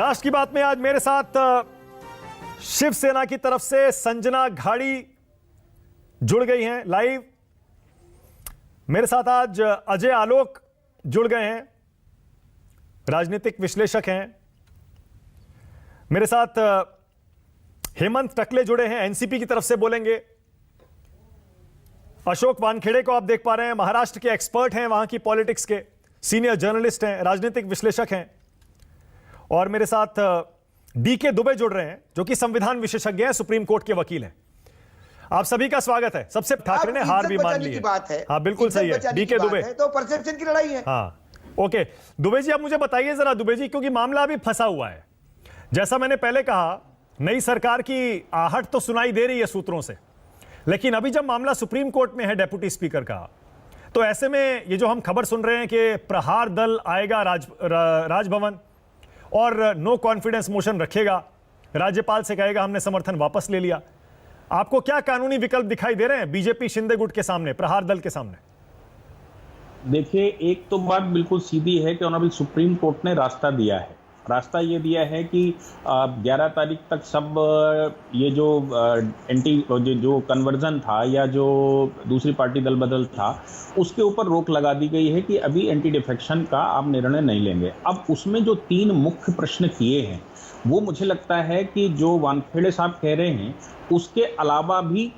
राष्ट्र की बात में आज मेरे साथ शिवसेना की तरफ से संजना घाड़ी जुड़ गई हैं लाइव। मेरे साथ आज अजय आलोक जुड़ गए हैं, राजनीतिक विश्लेषक हैं। मेरे साथ हेमंत टकले जुड़े हैं, एनसीपी की तरफ से बोलेंगे। अशोक वानखेड़े को आप देख पा रहे हैं, महाराष्ट्र के एक्सपर्ट हैं, वहां की पॉलिटिक्स के सीनियर जर्नलिस्ट हैं, राजनीतिक विश्लेषक हैं। और मेरे साथ डीके दुबे जुड़ रहे हैं, जो कि संविधान विशेषज्ञ हैं, सुप्रीम कोर्ट के वकील हैं। आप सभी का स्वागत है। सबसे ठाकरे ने हार भी मान ली है। हाँ बिल्कुल सही है डीके दुबे, तो परसेप्शन की लड़ाई है। हाँ ओके दुबे जी, आप मुझे बताइए जरा दुबे जी, क्योंकि मामला अभी फंसा हुआ है। जैसा मैंने पहले कहा, नई सरकार की आहट तो सुनाई दे रही है सूत्रों से, लेकिन अभी जब मामला सुप्रीम कोर्ट में है डेप्यूटी स्पीकर का, तो ऐसे में ये जो हम खबर सुन रहे हैं कि प्रहार दल आएगा राजभवन और नो कॉन्फिडेंस मोशन रखेगा, राज्यपाल से कहेगा हमने समर्थन वापस ले लिया। आपको क्या कानूनी विकल्प दिखाई दे रहे हैं बीजेपी शिंदे गुट के सामने, प्रहार दल के सामने? देखिए, एक तो बात बिल्कुल सीधी है कि ऑनरेबल सुप्रीम कोर्ट ने रास्ता दिया है। रास्ता ये दिया है कि 11 तारीख तक सब ये जो जो कन्वर्जन था या जो दूसरी पार्टी दल बदल था, उसके ऊपर रोक लगा दी गई है कि अभी एंटी डिफेक्शन का आप निर्णय नहीं लेंगे। अब उसमें जो 3 मुख्य प्रश्न किए हैं, वो मुझे लगता है कि जो वानखेड़े साहब कह रहे हैं, उसके अलावा भी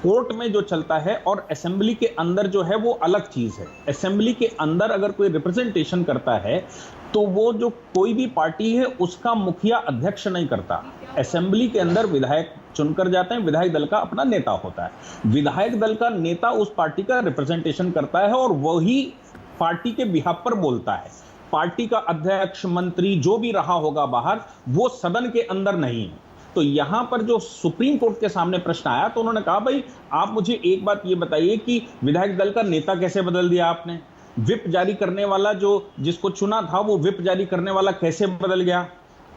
कोर्ट में जो चलता है और असेंबली के अंदर जो है वो अलग चीज है। असेंबली के अंदर अगर कोई रिप्रेजेंटेशन करता है तो वो जो कोई भी पार्टी है उसका मुखिया अध्यक्ष नहीं करता। असेंबली के अंदर विधायक चुनकर जाते हैं, विधायक दल का अपना नेता होता है। विधायक दल का नेता उस पार्टी का रिप्रेजेंटेशन करता है और वही पार्टी के बिहाफ पर बोलता है। पार्टी का अध्यक्ष, मंत्री जो भी रहा होगा बाहर, वो सदन के अंदर नहीं है। तो यहां पर जो सुप्रीम कोर्ट के सामने प्रश्न आया, तो उन्होंने कहा भाई आप मुझे एक बात ये बताइए कि विधायक दल का नेता कैसे बदल दिया आपने? विप जारी करने वाला जो जिसको चुना था, वो विप जारी करने वाला कैसे बदल गया?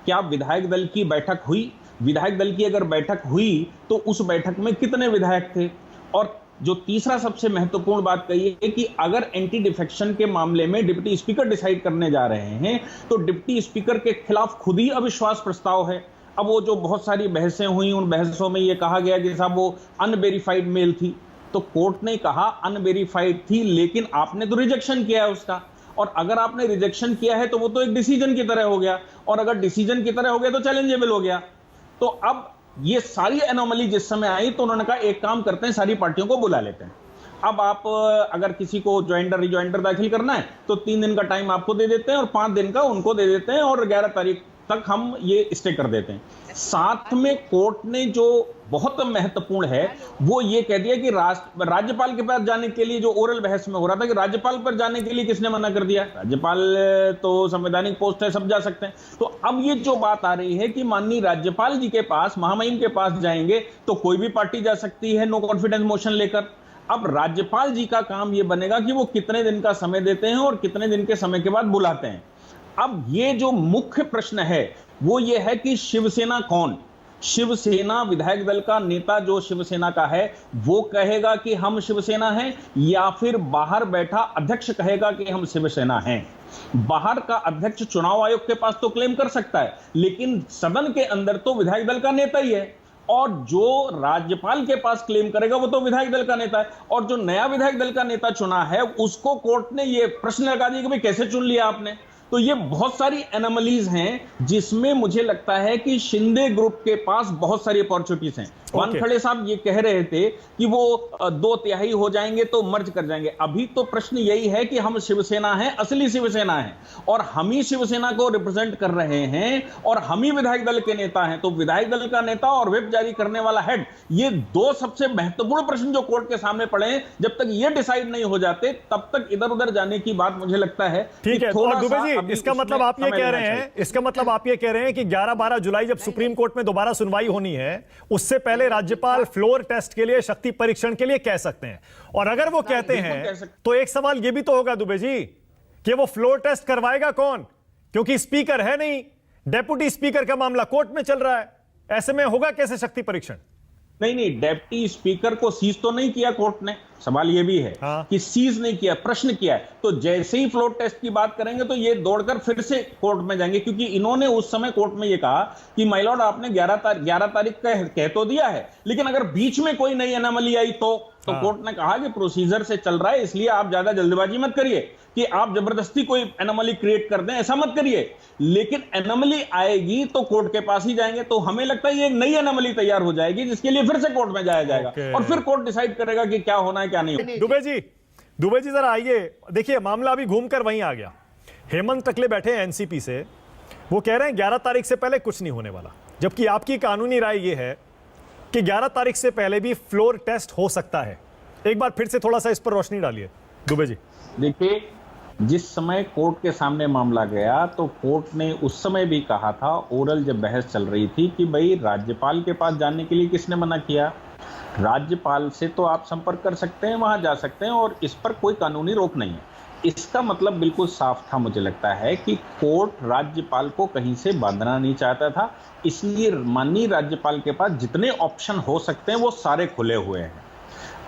क्या विधायक दल की बैठक हुई? विधायक दल की अगर बैठक हुई तो उस बैठक में कितने विधायक थे? और जो तीसरा सबसे महत्वपूर्ण बात कही है कि अगर एंटी डिफेक्शन के मामले में डिप्टी स्पीकर डिसाइड करने जा रहे हैं, तो डिप्टी स्पीकर के खिलाफ खुद ही अविश्वास प्रस्ताव है। अब वो जो बहुत सारी बहसें हुई, उन बहसों में ये कहा गया कि साहब वो अनवेरिफाइड मेल थी, तो कोर्ट ने कहा अनवेरिफाइड थी, लेकिन आपने तो रिजेक्शन किया है उसका। और अगर आपने रिजेक्शन किया है तो वो तो एक डिसीजन की तरह हो गया, और अगर डिसीजन की तरह हो गया तो चैलेंजेबल हो गया। तो अब ये सारी एनोमली जिस समय आई, तो उन्होंने कहा एक काम करते हैं, सारी पार्टियों को बुला लेते हैं। अब आप अगर किसी को ज्वाइंडर रिज्वाइंडर दाखिल करना है तो 3 दिन का टाइम आपको दे देते हैं और 5 दिन का उनको दे देते हैं, और 11 तारीख तक हम ये स्टे कर देते हैं। साथ में कोर्ट ने जो बहुत महत्वपूर्ण है वो ये कह दिया कि राज्यपाल के पास जाने के लिए, जो ओरल बहस में हो रहा था कि राज्यपाल पर जाने के लिए किसने मना कर दिया? राज्यपाल तो संवैधानिक पोस्ट है, सब जा सकते हैं। तो अब ये जो बात आ रही है कि माननीय राज्यपाल जी के पास, महामहिम के पास जाएंगे तो कोई भी पार्टी जा सकती है नो कॉन्फिडेंस मोशन लेकर। अब राज्यपाल जी का काम ये बनेगा कि वो कितने दिन का समय देते हैं और कितने दिन के समय के बाद बुलाते हैं। अब ये जो मुख्य प्रश्न है वो ये है कि शिवसेना कौन? शिवसेना विधायक दल का नेता जो शिवसेना का है वो कहेगा कि हम शिवसेना हैं, या फिर बाहर बैठा अध्यक्ष कहेगा कि हम शिवसेना हैं? बाहर का अध्यक्ष चुनाव आयोग के पास तो क्लेम कर सकता है, लेकिन सदन के अंदर तो विधायक दल का नेता ही है, और जो राज्यपाल के पास क्लेम करेगा वो तो विधायक दल का नेता है। और जो नया विधायक दल का नेता चुना है उसको कोर्ट ने ये प्रश्न लगा दिया कि भाई कैसे चुन लिया आपने? तो ये बहुत सारी एनोमलीज हैं जिसमें मुझे लगता है कि शिंदे ग्रुप के पास बहुत सारी अपॉर्चुनिटीज हैं। वानखेड़े साहब ये कह रहे थे कि वो 2/3 हो जाएंगे तो मर्ज कर जाएंगे। अभी तो प्रश्न यही है कि हम शिवसेना हैं, असली शिवसेना है, और हम ही शिवसेना को रिप्रेजेंट कर रहे हैं, और हम ही विधायक दल के नेता हैं। तो विधायक दल का नेता और व्हिप जारी करने वाला हेड, ये 2 सबसे महत्वपूर्ण प्रश्न जो कोर्ट के सामने पड़े हैं, जब तक ये डिसाइड नहीं हो जाते तब तक इधर उधर जाने की बात मुझे लगता है। ठीक है, थोड़ा दुबे जी, इसका मतलब आप ये कह रहे हैं, इसका मतलब आप ये कह रहे हैं कि 11-12 जुलाई जब सुप्रीम कोर्ट में दोबारा सुनवाई होनी है, उससे पहले राज्यपाल फ्लोर टेस्ट के लिए, शक्ति परीक्षण के लिए कह सकते हैं। और अगर वो कहते हैं तो एक सवाल ये भी तो होगा दुबे जी कि वो फ्लोर टेस्ट करवाएगा कौन? क्योंकि स्पीकर है नहीं, डेप्यूटी स्पीकर का मामला कोर्ट में चल रहा है, ऐसे में होगा कैसे शक्ति परीक्षण? नहीं, डेप्टी स्पीकर को सीज तो नहीं किया कोर्ट ने, सवाल ये भी है हाँ। कि सीज नहीं किया, प्रश्न किया है। तो जैसे ही फ्लोर टेस्ट की बात करेंगे तो ये दौड़कर फिर से कोर्ट में जाएंगे, क्योंकि इन्होंने उस समय कोर्ट में ये कहा कि माय लॉर्ड आपने 11 तारीख का कह तो दिया है, लेकिन अगर बीच में कोई नई एनोमली आई तो हाँ। कोर्ट ने कहा कि प्रोसीजर से चल रहा है, इसलिए आप ज्यादा जल्दबाजी मत करिए कि आप जबरदस्ती कोई एनोमली क्रिएट कर दें, ऐसा मत करिए। लेकिन एनोमली आएगी तो कोर्ट के पास ही जाएंगे, तो हमें लगता है ये एक नई एनोमली तैयार हो जाएगी जिसके लिए फिर से कोर्ट में जाया जाएगा और फिर कोर्ट डिसाइड करेगा कि क्या होना है क्या नहीं। दुबे जी जरा आइए, देखिए मामला अभी घूमकर वहीं आ गया। हेमंत टकले बैठे हैं एनसीपी से, वो कह रहे हैं 11 तारीख से पहले कुछ नहीं होने वाला, जबकि आपकी कानूनी राय ये है कि 11 तारीख से पहले भी फ्लोर टेस्ट हो सकता है। एक बार फिर से थोड़ा सा इस पर रोशनी डालिए दुबे जी। देखिए, जिस समय कोर्ट के सामने मामला गया तो कोर्ट ने उस समय भी कहा था, ओरल जब बहस चल रही थी, कि भाई राज्यपाल के पास जाने के लिए किसने मना किया? राज्यपाल से तो आप संपर्क कर सकते हैं, वहां जा सकते हैं और इस पर कोई कानूनी रोक नहीं है। इसका मतलब बिल्कुल साफ था, मुझे लगता है कि कोर्ट राज्यपाल को कहीं से बांधना नहीं चाहता था, इसलिए माननीय राज्यपाल के पास जितने ऑप्शन हो सकते हैं वो सारे खुले हुए हैं।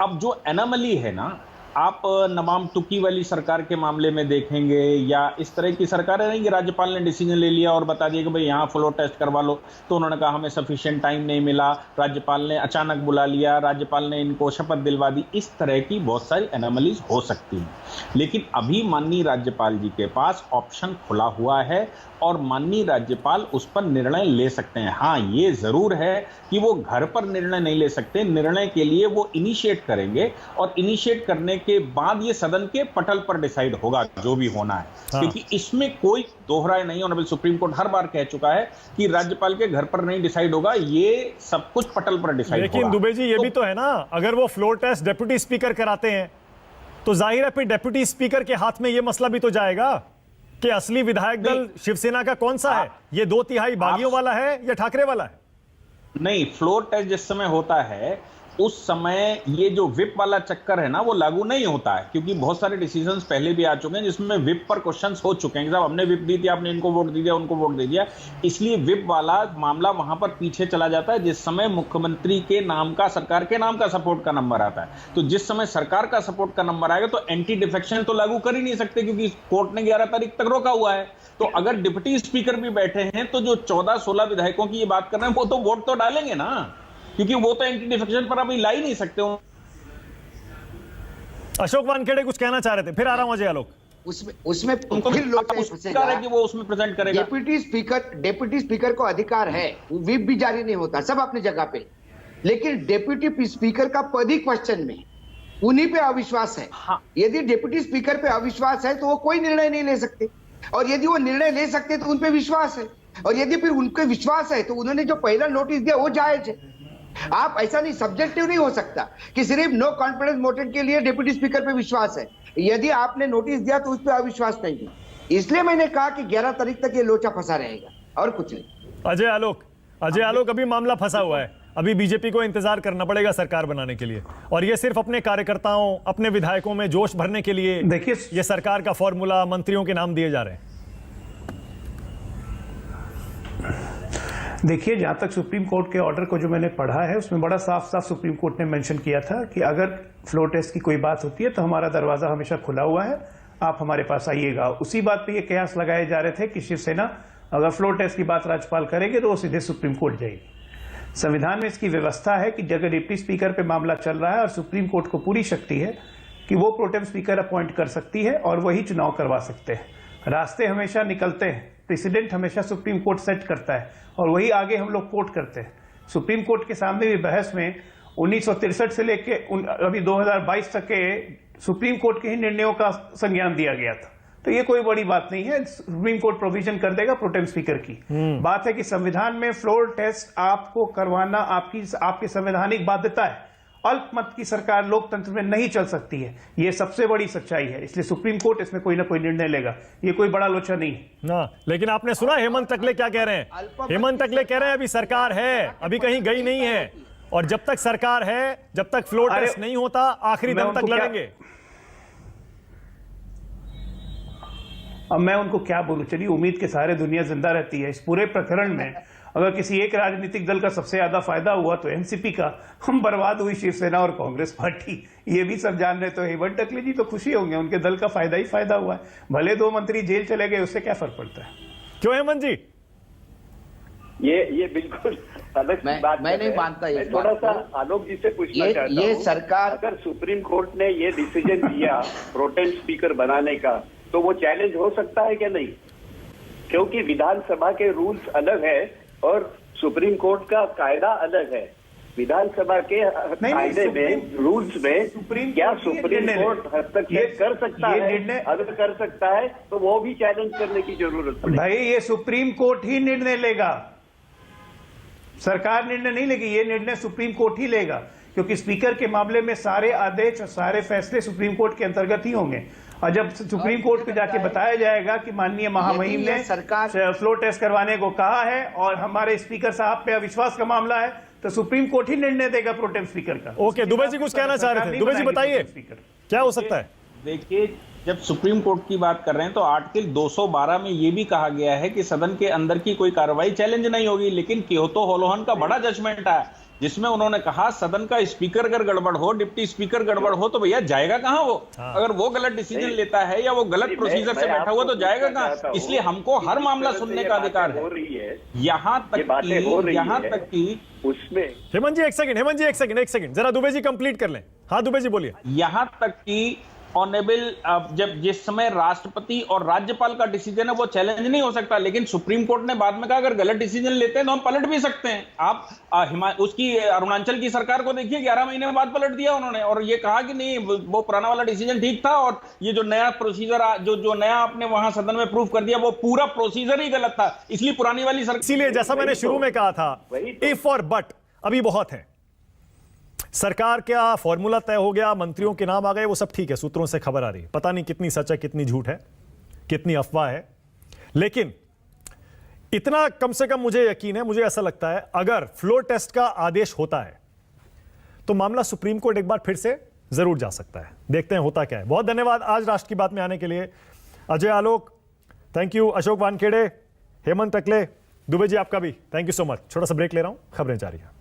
अब जो एनोमली है ना, आप नमाम तुकी वाली सरकार के मामले में देखेंगे या इस तरह की सरकारें नहीं कि राज्यपाल ने डिसीजन ले लिया और बता दिया कि भाई यहाँ फ्लोर टेस्ट करवा लो, तो उन्होंने कहा हमें सफिशिएंट टाइम नहीं मिला, राज्यपाल ने अचानक बुला लिया, राज्यपाल ने इनको शपथ दिलवा दी। इस तरह की बहुत सारी एनोमलीज हो सकती हैं, लेकिन अभी माननीय राज्यपाल जी के पास ऑप्शन खुला हुआ है और माननीय राज्यपाल उस पर निर्णय ले सकते हैं। हाँ, ये जरूर है कि वो घर पर निर्णय नहीं ले सकते, निर्णय के लिए वो इनिशिएट करेंगे और इनिशिएट करने के बाद ये सदन के पटल पर डिसाइड होगा जो भी होना है। हाँ। क्योंकि इसमें कोई दोहराए नहीं, ऑनरेबल सुप्रीम कोर्ट हर बार कह चुका है कि राज्यपाल के घर पर नहीं डिसाइड होगा, ये सब कुछ पटल पर डिसाइड होगा। लेकिन दुबे जी ये भी तो है ना, अगर वो फ्लोर टेस्ट डेप्यूटी स्पीकर कराते हैं तो जाहिर है फिर डेप्यूटी स्पीकर के हाथ में ये मसला भी तो जाएगा कि असली विधायक दल शिवसेना का कौन सा है, ये 2/3 बागियों वाला है या ठाकरे वाला है? नहीं, फ्लोर टेस्ट जिस समय होता है उस समय ये जो विप वाला चक्कर है ना वो लागू नहीं होता है, क्योंकि बहुत सारे डिसीजंस पहले भी आ चुके हैं जिसमें विप पर क्वेश्चंस हो चुके हैं, साहब हमने विप दी थी, आपने इनको वोट दे दिया, उनको वोट दे दिया, इसलिए विप वाला मामला वहां पर पीछे चला जाता है जिस समय मुख्यमंत्री के नाम का, सरकार के नाम का सपोर्ट का नंबर आता है। तो जिस समय सरकार का सपोर्ट का नंबर आएगा तो एंटी डिफेक्शन तो लागू कर ही नहीं सकते, क्योंकि कोर्ट ने 11 तारीख तक रोका हुआ है। तो अगर डिप्टी स्पीकर भी बैठे हैं तो जो 14-16 विधायकों की ये बात कर रहे हैं वो तो वोट तो डालेंगे ना, क्योंकि वो तो एंटी डिफेक्शन पर अभी ला ही नहीं सकते हो। अशोक वानखेड़े कुछ कहना चाह रहे थे, फिर आ रहा हूं अजय आलोक। उसमें फिर लोचा फंसेगा है कि वो उसमें प्रेजेंट करेगा। डेप्यूटी स्पीकर को अधिकार है, व्हिप भी जारी नहीं होता, सब अपनी जगह पे, लेकिन डेप्यूटी स्पीकर का पद ही क्वेश्चन में, उन्हीं पे अविश्वास है। हाँ। यदि डेप्यूटी स्पीकर पे अविश्वास है तो वो कोई निर्णय नहीं ले सकते, और यदि वो निर्णय ले सकते तो उन पे विश्वास है, और यदि फिर उनके विश्वास है तो उन्होंने जो पहला नोटिस दिया वो जायज है। आप ऐसा नहीं, सब्जेक्टिव नहीं हो सकता कि सिर्फ नो कॉन्फिडेंस मोशन के लिए डिप्टी स्पीकर पे विश्वास है, यदि आपने नोटिस दिया तो उस पर अविश्वास नहीं है। इसलिए मैंने कहा कि 11 तारीख तक ये लोचा फंसा रहेगा और कुछ नहीं। अजय आलोक अभी मामला फंसा हुआ है, अभी बीजेपी को इंतजार करना पड़ेगा सरकार बनाने के लिए, और ये सिर्फ अपने कार्यकर्ताओं, अपने विधायकों में जोश भरने के लिए देखिए, ये सरकार का फॉर्मूला, मंत्रियों के नाम दिए जा रहे हैं। देखिए, जहां तक सुप्रीम कोर्ट के ऑर्डर को जो मैंने पढ़ा है उसमें बड़ा साफ साफ सुप्रीम कोर्ट ने मेंशन किया था कि अगर फ्लोर टेस्ट की कोई बात होती है तो हमारा दरवाजा हमेशा खुला हुआ है, आप हमारे पास आइएगा। उसी बात पे ये कयास लगाए जा रहे थे कि शिवसेना अगर फ्लोर टेस्ट की बात राज्यपाल करेंगे तो वो सीधे सुप्रीम कोर्ट जाएगी। संविधान में इसकी व्यवस्था है कि जगह डिप्टी स्पीकर पे मामला चल रहा है और सुप्रीम कोर्ट को पूरी शक्ति है कि वो प्रोटेम स्पीकर अपॉइंट कर सकती है और वही चुनाव करवा सकते हैं। रास्ते हमेशा निकलते हैं, प्रेसिडेंट हमेशा सुप्रीम कोर्ट सेट करता है और वही आगे हम लोग कोर्ट करते हैं। सुप्रीम कोर्ट के सामने भी बहस में 1963 से लेके अभी 2022 तक के सुप्रीम कोर्ट के ही निर्णयों का संज्ञान दिया गया था, तो ये कोई बड़ी बात नहीं है। सुप्रीम कोर्ट प्रोविजन कर देगा प्रोटेम स्पीकर की। बात है कि संविधान में फ्लोर टेस्ट आपको करवाना आपकी संवैधानिक बाध्यता है। अल्पमत की सरकार लोकतंत्र में नहीं चल सकती है, ये सबसे बड़ी सच्चाई है, इसलिए सुप्रीम कोर्ट इसमें कोई ना कोई निर्णय लेगा, ये कोई बड़ा लोचा नहीं है ना। लेकिन आपने सुना हेमंत टकले क्या कह रहे हैं? हेमंत टकले कह रहे हैं अभी सरकार है, अभी कहीं गई नहीं है, और जब तक सरकार है, जब तक फ्लोर टेस्ट नहीं होता, आखिरी दम तक लड़ेंगे। अब मैं उनको क्या बोलूं, चलिए उम्मीद के सहारे दुनिया जिंदा रहती है। इस पूरे प्रकरण में अगर किसी एक राजनीतिक दल का सबसे ज्यादा फायदा हुआ तो एनसीपी का, हम बर्बाद हुई शिवसेना और कांग्रेस पार्टी। ये भी सब जान रहे, तो हेमंत टकले जी तो खुशी होंगे, उनके दल का फायदा ही फायदा हुआ है। भले 2 मंत्री जेल चले गए, उससे क्या फर्क पड़ता है? क्यों हेमंत जी? ये बिल्कुल अलग बात मैं नहीं मानता मैं थोड़ा सा आलोक जी से पूछना चाहता हूँ, सरकार अगर सुप्रीम कोर्ट ने ये डिसीजन दिया प्रोटेम स्पीकर बनाने का, तो वो चैलेंज हो सकता है क्या? नहीं, क्योंकि विधानसभा के रूल्स अलग है और सुप्रीम कोर्ट का कायदा अलग है। विधानसभा के कायदे में, रूल्स में क्या सुप्रीम कोर्ट हस्तक्षेप कर सकता है? अगर कर सकता है तो वो भी चैलेंज करने की जरूरत पड़ेगी। भाई ये सुप्रीम कोर्ट ही निर्णय लेगा, सरकार निर्णय नहीं लेगी, ये निर्णय सुप्रीम कोर्ट ही लेगा, क्योंकि स्पीकर के मामले में सारे आदेश और सारे फैसले सुप्रीम कोर्ट के अंतर्गत ही होंगे। और जब सुप्रीम कोर्ट को जाके बताया जाएगा कि माननीय महामहिम ने सरकार फ्लोर टेस्ट करवाने को कहा है और हमारे स्पीकर साहब पे अविश्वास का मामला है, तो सुप्रीम कोर्ट ही निर्णय देगा प्रोटेम स्पीकर का। ओके, दुबे जी कुछ कहना चाह रहे थे, दुबे जी बताइए क्या हो सकता है? देखिए, जब सुप्रीम कोर्ट की बात कर रहे हैं तो आर्टिकल 212 में यह भी कहा गया है कि सदन के अंदर की कोई कार्रवाई चैलेंज नहीं होगी, लेकिन क्योतो होलोहन का बड़ा जजमेंट आया जिसमें उन्होंने कहा सदन का स्पीकर अगर गड़बड़ हो, डिप्टी स्पीकर गड़बड़ हो, तो भैया जाएगा कहां वो? अगर वो गलत डिसीजन लेता है या वो गलत प्रोसीजर से बैठा हुआ तो जाएगा कहां? इसलिए हमको हर मामला सुनने का अधिकार है। यहां तक कि उसमें हेमंत जी एक सेकंड, जरा दुबे जी कंप्लीट कर लें। हाँ दुबे जी बोलिए। यहां तक कि ऑनेबल जब जिस समय राष्ट्रपति और राज्यपाल का डिसीजन है वो चैलेंज नहीं हो सकता, लेकिन सुप्रीम कोर्ट ने बाद में कहा अगर गलत डिसीजन लेते हैं तो हम पलट भी सकते हैं। आप उसकी अरुणाचल की सरकार को देखिए, 11 महीने बाद पलट दिया उन्होंने और ये कहा कि नहीं वो पुराना वाला डिसीजन ठीक था और ये जो नया प्रोसीजर जो नया आपने वहां सदन में प्रूव कर दिया वो पूरा प्रोसीजर ही गलत था, इसलिए पुरानी वाली सरकार। इसीलिए जैसा मैंने शुरू में कहा था, इफ और बट अभी बहुत है। सरकार का फॉर्मूला तय हो गया, मंत्रियों के नाम आ गए, वो सब ठीक है, सूत्रों से खबर आ रही है, पता नहीं कितनी सच है, कितनी झूठ है, कितनी अफवाह है, लेकिन इतना कम से कम मुझे यकीन है, मुझे ऐसा लगता है अगर फ्लोर टेस्ट का आदेश होता है तो मामला सुप्रीम कोर्ट एक बार फिर से जरूर जा सकता है। देखते हैं होता क्या है। बहुत धन्यवाद आज राष्ट्र की बात में आने के लिए, अजय आलोक, थैंक यू, अशोक वानखेड़े, हेमंत टकले, दुबे जी आपका भी थैंक यू सो मच। छोटा सा ब्रेक ले रहा हूं, खबरें जारी हैं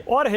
और